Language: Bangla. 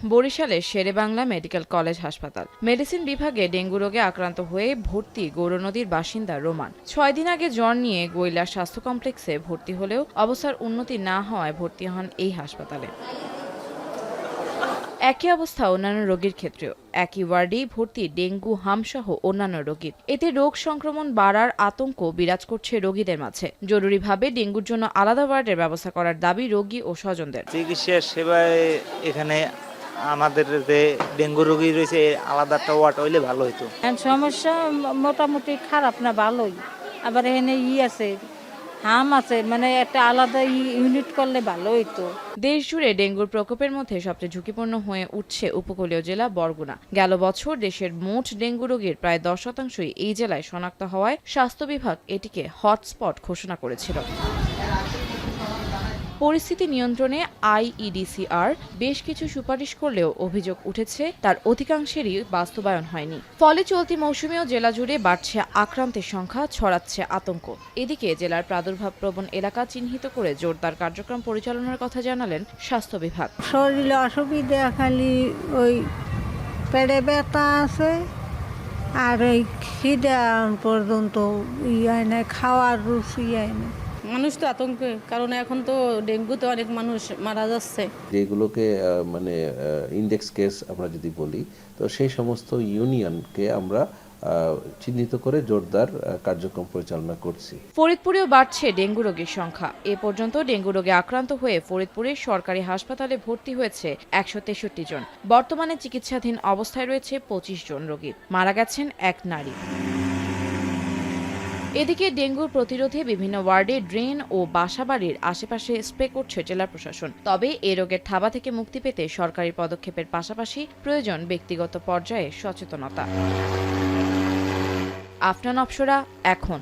বরিশালের শেরেবাংলা মেডিকেল কলেজ হাসপাতাল মেডিসিন বিভাগে ডেঙ্গু রোগে আক্রান্ত হয়ে ভর্তি গৌরনদীর বাসিন্দা রোমান ৬ দিন আগে জ্বর নিয়ে গৈলা স্বাস্থ্য কমপ্লেক্সে ভর্তি হলেও অবস্থার উন্নতি না হওয়ায় ভর্তি হন এই হাসপাতালে। একই অবস্থা অন্যান্য রোগীর ক্ষেত্রেও। একই ওয়ার্ডেই ভর্তি ডেঙ্গু, হামসহ অন্যান্য রোগীর। এতে রোগ সংক্রমণ বাড়ার আতঙ্ক বিরাজ করছে রোগীদের মাঝে। জরুরিভাবে ডেঙ্গুর জন্য আলাদা ওয়ার্ডের ব্যবস্থা করার দাবি রোগী ও স্বজনদের। চিকিৎসা সেবায় এখানে আমাদের যে ডেঙ্গু রোগী রয়েছে আলাদা একটা ওয়ার্ড হইলে ভালো হতো। সমস্যা মোটামুটি খারাপ না, ভালোই। আবার এখানে আছে, হাম আছে, মানে একটা আলাদা ইউনিট করলে ভালো হইতো। দেশ জুড়ে ডেঙ্গুর প্রকোপের মধ্যে সবচেয়ে ঝুঁকিপূর্ণ হয়ে উঠছে উপকূলীয় জেলা বরগুনা। গেল বছর দেশের মোট ডেঙ্গু রোগীর প্রায় 10% এই জেলায় শনাক্ত হওয়ায় স্বাস্থ্য বিভাগ এটিকে হটস্পট ঘোষণা করেছিল। পরিস্থিতি নিয়ন্ত্রণে আইইডিসিআর বেশ কিছু সুপারিশ করলেও অভিযোগ উঠেছে তার অধিকাংশেরই বাস্তবায়ন হয়নি। ফলে চলতি মৌসুমেও জেলা জুড়ে বাড়ছে আক্রান্তের সংখ্যা, ছড়াচ্ছে আতঙ্ক। এদিকে জেলার প্রাদুর্ভাবপ্রবণ এলাকা চিহ্নিত করে জোরদার কার্যক্রম পরিচালনার কথা জানালেন স্বাস্থ্য বিভাগ। শরীরে অসুবিধা খালি ওই পেটে ব্যথা আছে, আর ওই খিদা পর্যন্ত হয় না, খাওয়ার রুচি হয় না। মানুষ তো আতঙ্কে, কারণ এখন তো ডেঙ্গুতে অনেক মানুষ মারা যাচ্ছে। যেগুলোকে মানে ইন্ডেক্স কেস আমরা যদি বলি, তো সেই সমস্ত ইউনিয়নকে আমরা চিহ্নিত করে জোরদার কার্যক্রম পরিচালনা করছি। ফরিদপুরেও বাড়ছে ডেঙ্গু রোগীর সংখ্যা। এ পর্যন্ত ডেঙ্গু রোগে আক্রান্ত হয়ে ফরিদপুরের সরকারি হাসপাতালে ভর্তি হয়েছে 163 জন। বর্তমানে চিকিৎসাধীন অবস্থায় রয়েছে 25 জন রোগী। মারা গেছেন এক নারী। এদিকে ডেঙ্গুর প্রতিরোধে বিভিন্ন ওয়ার্ডে ড্রেন ও বাসাবাড়ির আশেপাশে স্প্রে করছে জেলা প্রশাসন। তবে এ রোগের থাবা থেকে মুক্তি পেতে সরকারি পদক্ষেপের পাশাপাশি প্রয়োজন ব্যক্তিগত পর্যায়ে সচেতনতা। আফনান অপসরা, এখন।